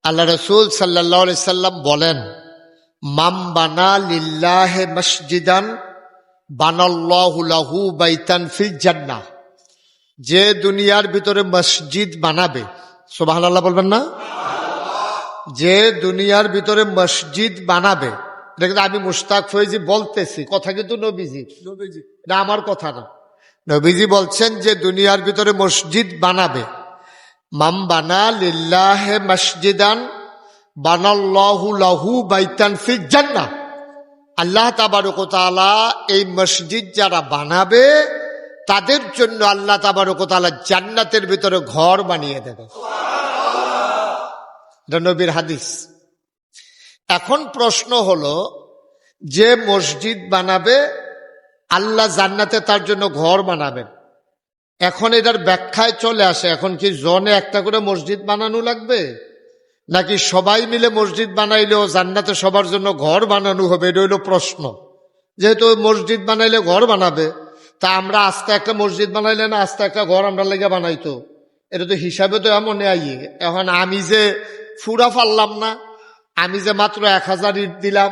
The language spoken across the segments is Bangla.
আল্লাহ রসুল সাল্লাল্লাহু আলাইহি সাল্লাম বলেন, মাম বানা লিল্লাহি মসজিদান বানাল্লাহু লাহু বাইতান ফিল জান্নাহ। যে দুনিয়ার ভিতরে মসজিদ বানাবে, সুবহানাল্লাহ বলবেন না? যে দুনিয়ার ভিতরে মসজিদ বানাবে, এটা কিন্তু আমি মুশতাক ফৈজি বলতেছি, কথা কিন্তু নবীজি, না আমার কথা না। নবীজি বলছেন যে দুনিয়ার ভিতরে মসজিদ বানাবে, মাম বানা লিল্লাহি মসজিদান বানাল্লাহু লাহু বাইতান ফিল জান্নাহ। আল্লাহ তাবারক ওয়া তাআলা এই মসজিদ যারা বানাবে তাদের জন্য আল্লাহ তাবারক ওয়া তাআলা জান্নাতের ভিতরে ঘর বানিয়ে দেবে। এটা নবীর হাদিস। এখন প্রশ্ন হলো, যে মসজিদ বানাবে আল্লাহ জান্নাতে তার জন্য ঘর বানাবেন, এখন এটার ব্যাখ্যায় চলে আসে, এখন কি জনে একটা করে মসজিদ বানানো লাগবে, নাকি সবাই মিলে মসজিদ বানাইলেও জান্নাতে সবার জন্য ঘর বানানো হবে? এটা হইল প্রশ্ন। যেহেতু মসজিদ বানাইলে ঘর বানাবে, তা আমরা আস্তে একটা মসজিদ বানাইলে না আস্তে একটা ঘর আমরা লেগে বানাইতো, এটা তো হিসাবে তো এমন আইয়ে। এখন আমি যে ফুরা ফাললাম না, আমি যে মাত্র 1000 ইট দিলাম,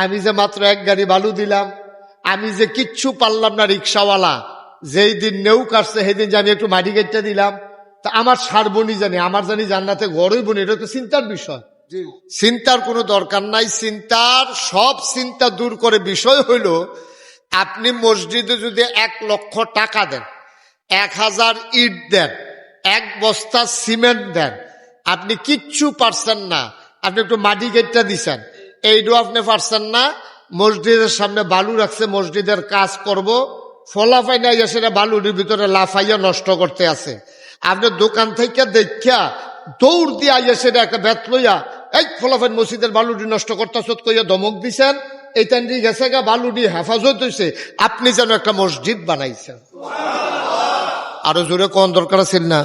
আমি যে মাত্র 1 গাড়ি বালু দিলাম, আমি যে কিচ্ছু পারলাম না, রিক্সাওয়ালা যেই দিন নেউ কাটছে সেদিন যে আমি একটু মাটি কেটে দিলাম, তা আমার সারবনি জানি, আমার জানি জান্নাতে ঘরই বনি। এটা তো চিন্তার বিষয়, চিন্তার কোনো দরকার নাই। সব চিন্তা দূর করে বিষয় হইল, আপনি মসজিদে যদি 1 লক্ষ টাকা দেন, 1000 ইট দেন, 1 বস্তা সিমেন্ট দেন, আপনি কিচ্ছু পারছেন না, আপনি একটু মাটি কেটে দিচ্ছেন, এইটাও আপনি পারছেন না, মসজিদের সামনে বালু রাখছে, মসজিদের কাজ করব, ফলাফাই নাই সেটা বালুর ভিতরে লাফাইয়া নষ্ট করতে আছে। আপনি দোকান থেকে দেখা দৌড় দিয়ে আইয়া সেটা একটা ব্যাত লইয়া, এই ফলাফাইন মসজিদের বালুটি নষ্ট করতেছ কইয়া ধমক দিছেন, এই টাইমটি গেছে গা, বালুটি হেফাজত হয়েছে, আপনি যেন একটা মসজিদ বানাইছেন। আরো জোরে কোন দরকার আছে না?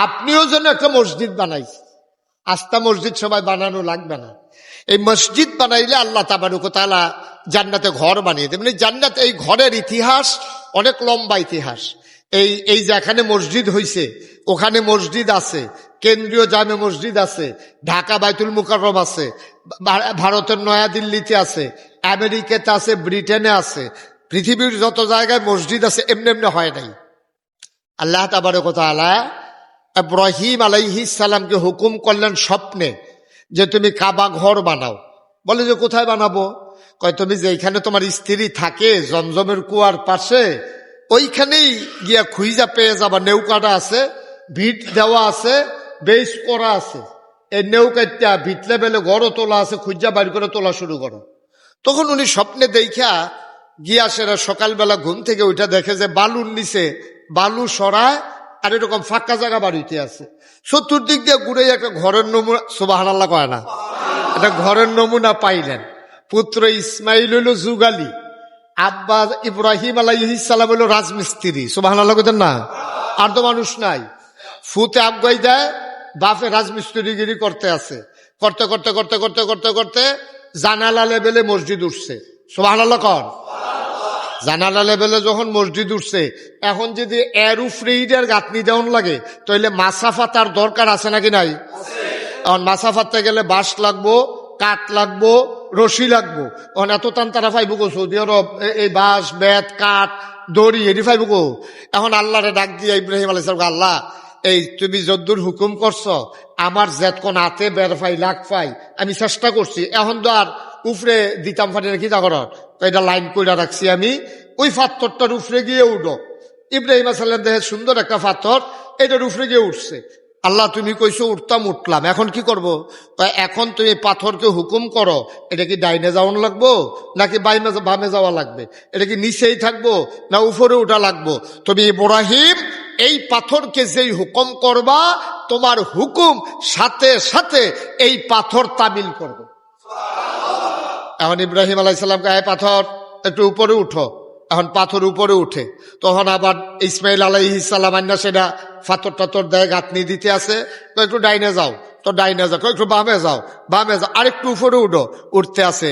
আপনিও যেন একটা মসজিদ বানাইছেন। আস্থা মসজিদ সবাই বানানো লাগবে না, এই মসজিদ বানাইলে আল্লাহ তাবারক ওয়া তাআলা জান্নাতে ঘর বানিয়ে দেবেন। জান্নাত, এই ঘরের ইতিহাস অনেক লম্বা ইতিহাস। এই যে এখানে মসজিদ হইছে, ওখানে মসজিদ আছে, কেন্দ্রীয় জামে মসজিদ আছে, ঢাকা বাইতুল মুকাররম আছে, ভারতের নয়াদিল্লিতে আছে, আমেরিকাতে আছে, ব্রিটেনে আছে, পৃথিবীর যত জায়গায় মসজিদ আছে, এমনি এমনি হয় নাই। আল্লাহ তাবারক ওয়া তাআলা ইব্রাহিম আলাইহিস সালামকে হুকুম করলেন স্বপ্নে যে তুমি কাবা ঘর বানাও। বলে যে কোথায় বানাবো? কয় তুমি যেখানে তোমার স্ত্রী থাকে জমজমের কুয়ার পাশে, ওইখানেই গিয়া খুঁজা পেয়ে যাবা, নৌকাটা আছে, ভিট দেওয়া আছে, বেস করা আছে, এই নৌকাটা ভিট লেভেলে ঘরও তোলা আছে, খুঁজা বাড়ি করে তোলা শুরু করো। তখন উনি স্বপ্নে দেখা গিয়া সেরা সকালবেলা ঘুম থেকে ওইটা দেখে যে বালুর নিচে বালু সরায় আর এরকম ফাঁকা জায়গা বাড়িতে আছে, চতুর্দিক দিয়ে ঘুরে একটা ঘরের নমুনা, সুবহানাল্লাহ কয় না, একটা ঘরের নমুনা পাইলেন। পুত্র ইসমাইল হইল যুগালি, আব্বা ইব্রাহিম আলাইহিস সালাম হইল রাজমিস্ত্রি, সুবহানাল্লাহ কইতেন না? আর তো মানুষ নাই, ফুতে আবগাই দেয়, বাপে রাজমিস্ত্রিগিরি করতে আছে, করতে করতে করতে করতে করতে করতে জানালা লেভেলে মসজিদ উঠছে, সুবহানাল্লাহ কর। জানালা লেভেলে যখন মসজিদ উঠছে, এখন যদি এর উপরে ইটের গাঁথনি দেওয়ান লাগে, তাহলে মাসাফা তার দরকার আছে নাকি নাই? এখন মাসাফাতে গেলে বাঁশ লাগবো, কাঠ লাগবো, রশি লাগবো। এখন এত টান তারা পাইব গো সৌদি আরব, এই বাঁশ বেত কাঠ দড়ি এটি পাইব গো। এখন আল্লাহরে ডাক দিয়ে ইব্রাহিম আলাইহিস সালাম, আল্লাহ এই তুমি যদ্দুর হুকুম করছো, আমার জেদ কোন হাতে বের পাই লাখ পাই, আমি চেষ্টা করছি, এখন তো আর উফরে দিতাম ফাটি রেখি তা করার, এটা লাইন কইরা রাখছি আমি, ওই পাথরটার উপরে গিয়ে উঠো। ইব্রাহিম আলাইহিস সালাম দেখে সুন্দর একটা পাথর, এটার উপরে গিয়ে উঠছে। আল্লাহ তুমি কইছো উঠতাম, উঠলাম, এখন কি করব? এখন তুমি পাথরকে হুকুম করো, এটা কি ডাইনে যাওয়ান লাগবো নাকি বামে যাওয়া লাগবে? এটা কি নিচেই থাকবো না উপরে উঠা লাগবো? তুমি ইব্রাহিম এই পাথরকে যেই হুকুম করবা, তোমার হুকুম সাথে সাথে এই পাথর তামিল করবে। এখন ইব্রাহিম আলাইহিস সালামকে, এই পাথর একটু উপরে উঠো। এখন পাথর উপরে উঠে, তখন আবার ইসমাইল আলাইহিস সালাম আন্না সেটা পাথর টাথর দেয়, গাঁথনি দিতে আছে, তো একটু ডাইনে যাও, তো ডাইনে যাও, একটু বামে যাও, বামে যাও, আরেকটু উপরে উঠো, উঠতে আছে।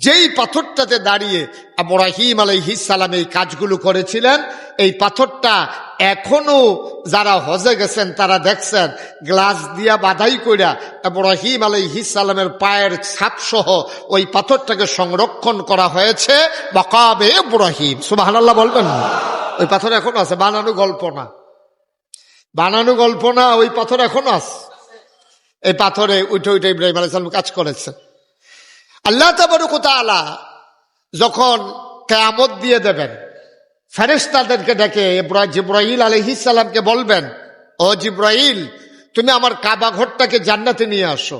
যেই পাথরটাতে দাঁড়িয়ে ইব্রাহিম আলাইহিস সালাম এই কাজগুলো করেছিলেন, এই পাথরটা এখনো যারা হজে গেছেন তারা দেখছেন গ্লাস দিয়া বাধাই কইরা ইব্রাহিম আলাইহিস সালামের পায়ের ছাপ সহ ওই পাথরটাকে সংরক্ষণ করা হয়েছে মাকামে ইব্রাহিম। সুবহানাল্লাহ বলবেন না? ওই পাথর এখনো আছে, বানানো গল্প না, বানানো গল্প না, ওই পাথর এখনো আছে। এই পাথরে উঠে উঠে ইব্রাহিম আলাইহিস সালাম কাজ করেছেন। আল্লাহ তাবারক ওয়া তাআলা যখন কিয়ামত দিয়ে দেবেন, ফেরেশতাদেরকে ডেকে জিবরাইল আলাইহিস সালামকে বলবেন, ও জিবরাইল, তুমি আমার কাবা ঘরটাকে জান্নাতে নিয়ে আসো।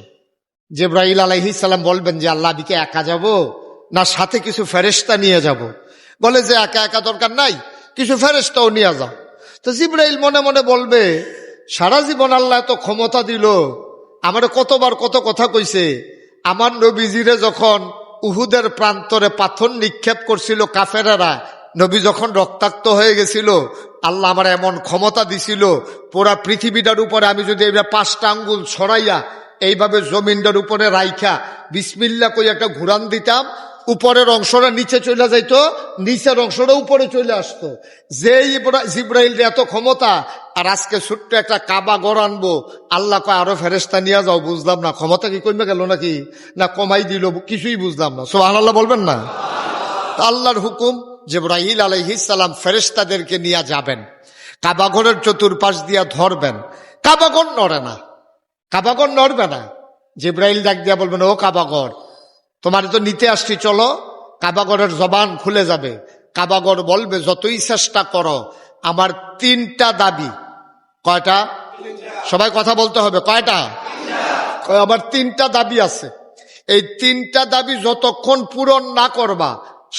জিবরাইল আলাইহিস সালাম বলবেন যে আল্লাহ, আমি কি একা যাব না সাথে কিছু ফেরেশতা নিয়ে যাব? বলে যে একা একা দরকার নাই, কিছু ফেরেশতাও নিয়ে যাও। তো জিবরাইল মনে মনে বলবে, সারা জীবন আল্লাহ তো ক্ষমতা দিল, আমার কতবার কত কথা কইছে। আমার নবীজিরে যখন উহুদের প্রান্তরে পাথর নিক্ষেপ করছিল কাফেরেরা, নবী যখন রক্তাক্ত হয়ে গেছিল, আল্লাহ আমার এমন ক্ষমতা দিছিল, পুরা পৃথিবীটার উপরে আমি যদি এইভাবে 5টা আঙ্গুল ছড়াইয়া এইভাবে জমিনটার উপরে রাইখা বিসমিল্লাহ কই একটা ঘুরান দিতাম, উপরের অংশটা নিচে চলে যাইতো, নিচের অংশটা উপরে চলে আসতো। যে জিবরাইল এত ক্ষমতা, আর আজকে ছোট্ট একটা কাবা ঘর আনবো, আল্লাহ কয় আরো ফেরেশতা নিয়ে যাও। বুঝলাম না, ক্ষমতা কি কমে গেল নাকি না কমাই দিল, কিছুই বুঝলাম না। সুবহানাল্লাহ বলবেন না? আল্লাহর হুকুম, জিবরাইল আলাইহিস সালাম ফেরেশতাদেরকে নিয়ে যাবেন, কাবা ঘরের চতুর্পাশ দিয়া ধরবেন, কাবা ঘর নড়ে না, কাবা ঘর নড়বে না। জিবরাইল ডাক দিয়া বলবেন, ও কাবা ঘর, তোমার তো নিতে আসছি, চলো। কাবাগরের জবান খুলে যাবে, কাবাগর বলবে, যতই চেষ্টা করো, আমার 3টা দাবি। কয়টা? সবাই কথা বলতে হবে, কয়টা? আমার 3টা দাবি আছে, এই 3টা দাবি যতক্ষণ পূরণ না করবা,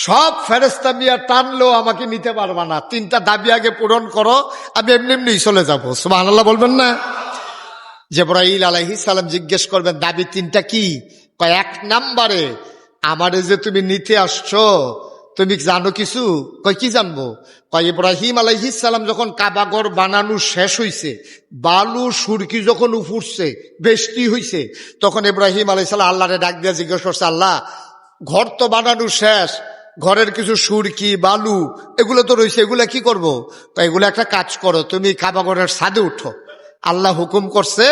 সব ফেরেশতা মিয়া টানলেও আমাকে নিতে পারবা না। 3টা দাবি আগে পূরণ করো, আমি এমনি এমনি চলে যাবো। সুবহানাল্লাহ বলবেন না? জিবরাইল আলাইহিস সালাম জিজ্ঞেস করবেন, দাবি 3টা কি? 1 নম্বরে, আমারে যে তুমি নিতে আসছো, তুমি জানো কিছু? কি জানবো? ইব্রাহিম আলাইহিস সালাম যখন কাবাগর বানানো শেষ হইছে, বালু সুরকি যখন উফুরছে, বেশি হইছে, তখন ইব্রাহিম আলাইহিস সালাম আল্লাহরে ডাক দিয়ে জিজ্ঞেস করছে, আল্লাহ, ঘর তো বানানো শেষ, ঘরের কিছু সুরকি বালু এগুলো তো রয়েছে, এগুলা কি করবো? এগুলো একটা কাজ করো, তুমি কাবাগরের ছাদে উঠো। আল্লাহ হুকুম করছে,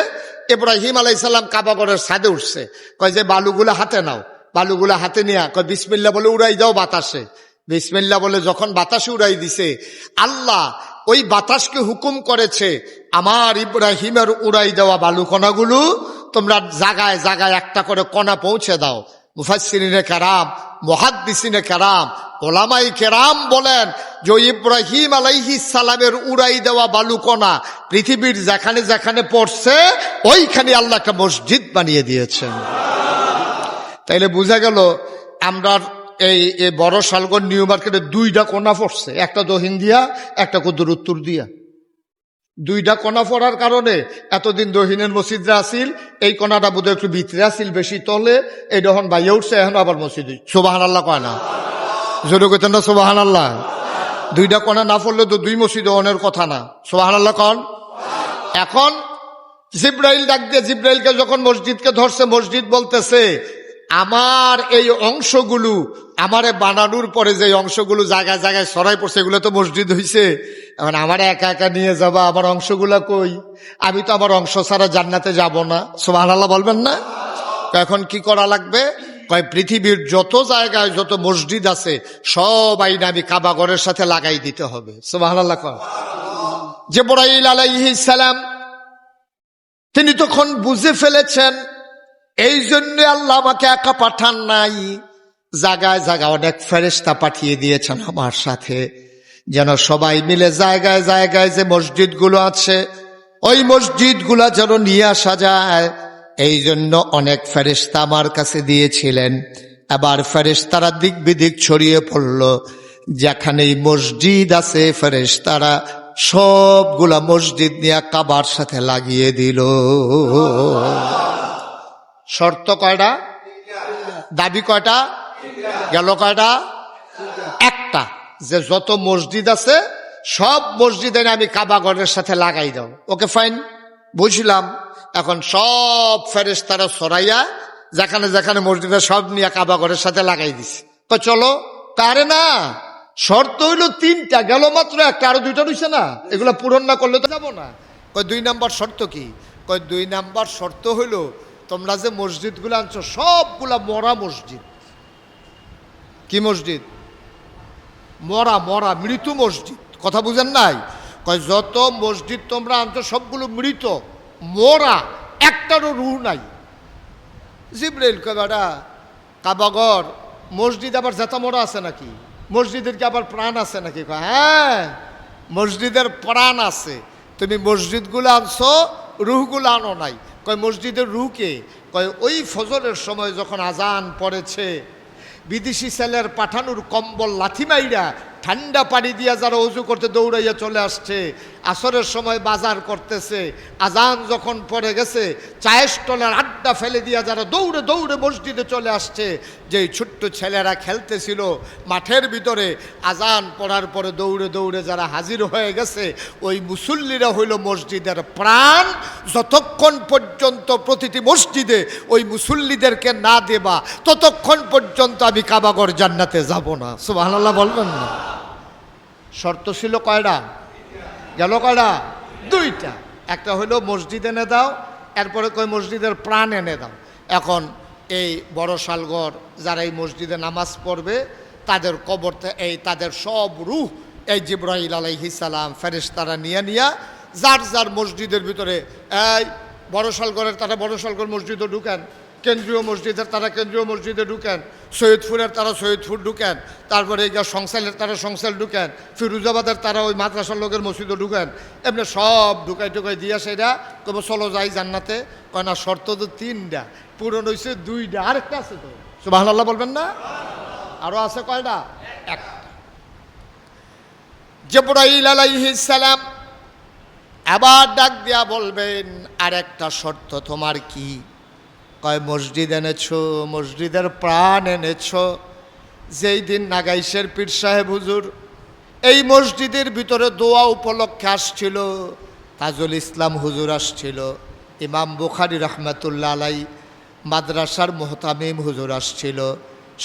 ইব্রাহিম আলাইহিস সালাম কাবাগরের ছাদে উঠছে। কয় যে বালুগুলা হাতে নাও, বালুগুলা হাতে নিয়ে কয় বিসমিল্লাহ বলে উড়াই দাও বাতাসে। বিসমিল্লাহ বলে যখন বাতাসে উড়াই দিছে, আল্লাহ ওই বাতাসকে হুকুম করেছে, আমার ইব্রাহিমের উড়াই দেওয়া বালুকণাগুলো তোমরা জায়গায় জায়গায় একটা করে কণা পৌঁছে দাও। মুফাসসিরিনে কেরাম, মুহাদ্দিসিনে কেরাম, ওলামাই কেরাম বলেন যে ইব্রাহিম আলাইহিস সালামের উড়াই দেওয়া বালুকণা পৃথিবীর যেখানে যেখানে পড়ছে, ওইখানে আল্লাহ একটা মসজিদ বানিয়ে দিয়েছেন। তাইলে বোঝা গেল আমরা এই বড় শালগড় নিউ মার্কেটে 2টা কোণা পড়ছে, একটা দক্ষিণ দিয়া, একটা কুদ্দুর উত্তর দিয়া। 2টা কোণা পড়ার কারণে এতদিন দক্ষিণের মসজিদরা আসিল, এই কোণাটা বোধহয় একটু ভিতরে আসিল, বেশি তলে, এই যখন বাইরে উঠছে এখন আবার মসজিদ। সুবহানাল্লাহ কয় না? জোরে কইতেন না সুবহানাল্লাহ? 2টা কোণা না পড়লে তো 2 মসজিদ অনের কথা না। সুবহানাল্লাহ কন? এখন জিবরাইল ডাক দিয়ে, জিবরাইলকে যখন মসজিদকে ধরছে, মসজিদ বলতেছে, আমার এই অংশগুলো আমারে বানানোর পরে যে অংশগুলো জায়গায় জায়গায় ছড়াই পড়ছে, এগুলো তো মসজিদ হইছে, এখন আমার একা একা নিয়ে যাবা, আমার অংশগুলা কই? আমি তো আমার অংশ ছাড়া জান্নাতে যাব না। সুবহানাল্লাহ বলবেন না? এখন কি করা লাগবে? পৃথিবীর যত জায়গায় যত মসজিদ আছে সব আইন আমি কাবাগরের সাথে লাগাই দিতে হবে। সুবহানাল্লাহ। জিবরাইল আলাইহিস সালাম তিনি তখন বুঝে ফেলেছেন, এই জন্য আল্লাহ আমাকে একা পাঠান নাই, জায়গায় জায়গায় অনেক ফেরেশতা পাঠিয়ে দিয়েছেন আমার সাথে, যেন সবাই মিলে জায়গায় জায়গায় যে মসজিদগুলো আছে ওই মসজিদগুলা যেন নিয়ে আসা যায়। এই জন্য অনেক ফেরেশতা আমার কাছে দিয়েছিলেন। আবার ফেরেশতারা দিক বিদিক ছড়িয়ে পড়ল, যেখানেই মসজিদ আছে ফেরেশতারা সবগুলা মসজিদ নিয়ে কাবার সাথে লাগিয়ে দিল। শর্ত কয়টা? দাবি কয়টা? গেল কয়টা? একটা, যে যত মসজিদ আছে সব মসজিদে আমি কাবাগরের সাথে লাগাই দাও। ওকে ফাইন, বুঝলাম। এখন সব ফেরেশতারা সরাইয়া যেখানে যেখানে মসজিদে সব নিয়ে কাবা ঘরের সাথে লাগাই দিছে। তো চলো, কারে না, শর্ত হইল 3টা, গেল মাত্র একটা, আরো 2টা রইছে না, এগুলা পূরণ না করলে তো যাবো না। কয় 2 নাম্বার শর্ত কি? কয় 2 নাম্বার শর্ত হইল তোমরা যে মসজিদগুলো আনছো সবগুলা মরা মসজিদ। কি মসজিদ? মরা, মরা, মৃত মসজিদ। কথা বুঝেন নাই? কয় যত মসজিদ তোমরা আনছো সবগুলো মৃত, মরা, একটারও রুহ নাই। জিবরাইল কয় বেটা, কাবাঘর মসজিদ আবার জেতা মরা আছে নাকি? মসজিদের কি আবার প্রাণ আছে নাকি? কয় হ্যাঁ, মসজিদের প্রাণ আছে। তুমি মসজিদগুলো আনছো, রুহগুলো আনো নাই। কয় মসজিদের রুহকে? কয় ওই ফজরের সময় যখন আজান পড়েছে, বিদেশি ছেলের পাঠানোর কম্বল লাথি মাইরা ঠান্ডা পানি দিয়া যারা উজু করতে দৌড়াইয়া চলে আসছে, আসরের সময় বাজার করতেছে, আজান যখন পড়ে গেছে চায়ের স্টলের আড্ডা ফেলে দিয়া যারা দৌড়ে দৌড়ে মসজিদে চলে আসছে, যেই ছোট্ট ছেলেরা খেলতেছিল মাঠের ভিতরে, আজান পড়ার পরে দৌড়ে দৌড়ে যারা হাজির হয়ে গেছে, ওই মুসল্লিরা হইল মসজিদের প্রাণ। যতক্ষণ পর্যন্ত প্রতিটি মসজিদে ওই মুসল্লিদেরকে না দেবা ততক্ষণ পর্যন্ত আমি কাবাঘর জান্নাতে যাব না। সুবহানাল্লাহ বলবেন না? শর্ত ছিল কয়টা? গেল কয়টা? 2টা। একটা হইল মসজিদ এনে দাও, এরপরে কয় মসজিদের প্রাণ এনে দাও। এখন এই বড় শালগড় যারা এই মসজিদে নামাজ পড়বে তাদের কবরতে এই তাদের সব রূহ এই জিবরাইল আলাইহিস সালাম ফেরেশতারা নিয়ে যার যার মসজিদের ভিতরে, এই বড় শালগড়ের তারা বড় শালগড় মসজিদে ঢুকেন, কেন্দ্রীয় মসজিদের তারা কেন্দ্রীয় মসজিদে ঢুকেন, সৈয়দপুরের তারা সৈয়দপুর ঢুকেন, তারপরে এই সংসালের তারা সংসাল ঢুকেন, ফিরোজাবাদের তারা ওই মাদ্রাসার লোকের মসজিদে ঢুকেন, এমনি সব ঢুকাই টুকাই দিয়া সেটা তবে চলো যাই জান্নাতে। কয় না, শর্ত তো 3টা, পূরণ হয়েছে 2টা, আরেকটা আছে তো। সুবহানাল্লাহ বলবেন না? আরো আছে কয়টা? একটা। জিবরাইল আলাইহিস সালাম আবার ডাক দিয়া বলবেন, আরেকটা শর্ত তোমার কি? কয় মসজিদ এনেছো, মসজিদের প্রাণ এনেছো। যেই দিন নাগাইশের পীর সাহেব হুজুর এই মসজিদের ভিতরে দোয়া উপলক্ষে আসছিল, তাজুল ইসলাম হুজুর আসছিল, ইমাম বুখারী রহমাতুল্লাহ আলাই মাদ্রাসার মুহতামিম হুজুর আসছিল,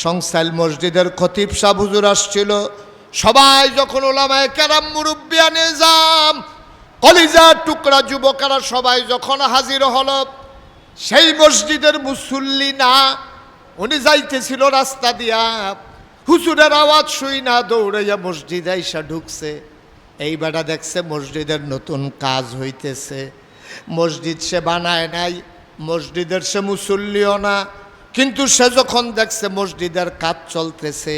সংসাল মসজিদের খতিব সাহেব হুজুর আসছিল, সবাই যখন ওলামায়ে কেরাম মুরব্বিয়ানে নিজাম কলিজার টুকরা যুবকেরা সবাই যখন হাজির হলো, সেই মসজিদের মুসল্লি না, উনি যাইতেছিল রাস্তা দিয়া, হুজুরের আওয়াজ শুই না দৌড়াইয়া মসজিদে আইসা ঢুকছে। এই বেটা দেখছে মসজিদের নতুন কাজ হইতেছে, মসজিদ সে বানায় নাই, মসজিদের সে মুসল্লিও না, কিন্তু সে যখন দেখছে মসজিদের কাজ চলতেছে,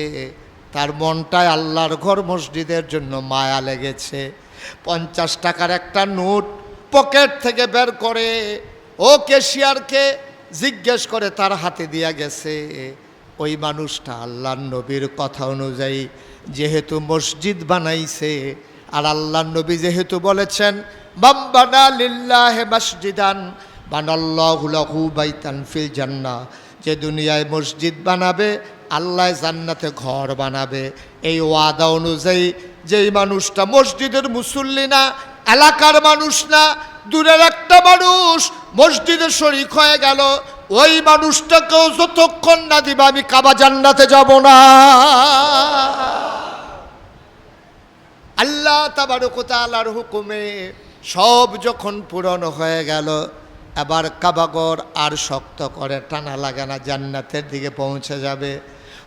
তার মনটায় আল্লাহর ঘর মসজিদের জন্য মায়া লেগেছে। 50 টাকার একটা নোট পকেট থেকে বের করে ও ক্যাশিয়ারকে জিজ্ঞেস করে তার হাতে দিয়া গেছে। ওই মানুষটা আল্লাহর নবীর কথা অনুযায়ী যেহেতু মসজিদ বানাইছে, আর আল্লাহর নবী যেহেতু বলেছেন মান বানা লিল্লাহি মসজিদান বানাল্লাহু লাহু বাইতান ফিল জান্নাহ, যে দুনিয়ায় মসজিদ বানাবে আল্লাহ জান্নাতে ঘর বানাবে। এই ওয়াদা অনুযায়ী যেই মানুষটা মসজিদের মুসল্লি না, এলাকার মানুষ না, দূরের একটা মানুষ মসজিদে শরীক হয়ে গেল, ওই মানুষটাকেও যতক্ষণ না দিবা আমি কাবা জান্নাতে যাব না। আল্লাহ তাবারক ওয়া তাআলার হুকুমে সব যখন পূরণ হয়ে গেল, এবার কাবাঘর আর শক্ত করে টানা লাগে না, জান্নাতের দিকে পৌঁছে যাবে।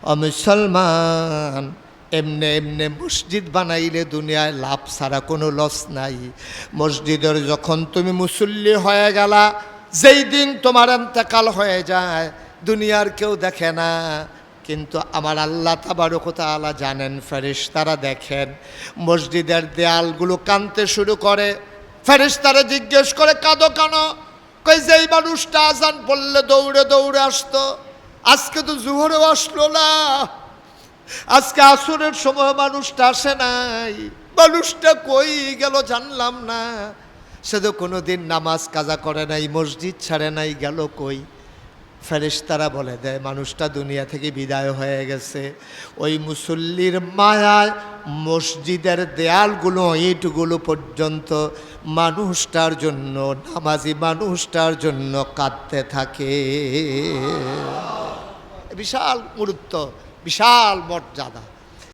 ও মুসলমান, এমনে এমনে মসজিদ বানাইলে দুনিয়ায় লাভ ছাড়া কোনো লস নাই। মসজিদের যখন তুমি মুসল্লি হয়ে গেলা, যেই দিন তোমার ইন্তেকাল হয়ে যায় দুনিয়ার কেউ দেখে না, কিন্তু আমার আল্লাহ তাবারক ওয়া তাআলা জানেন, ফেরেশতারা দেখেন। মসজিদের দেয়ালগুলো কাঁদতে শুরু করে, ফেরেশতারা জিজ্ঞেস করে কাঁদো কেন? কই যেই মানুষটা আজান পড়লে দৌড়ে দৌড়ে আসতো, আজকে তো জোহরেও আসলো না, আজকে আসরের সময় মানুষটা আসে নাই, মানুষটা কই গেল জানলাম না, সে তো কোনোদিন নামাজ কাজা করে নাই, মসজিদ ছাড়ে নাই, গেল কই? ফেরেশতারা বলে দেয় মানুষটা দুনিয়া থেকে বিদায় হয়ে গেছে। ওই মুসল্লির মায়ায় মসজিদের দেয়ালগুলো ইটগুলো পর্যন্ত মানুষটার জন্য, নামাজি মানুষটার জন্য কাঁদতে থাকে। বিশাল গুরুত্ব, বিশাল মর্যাদা।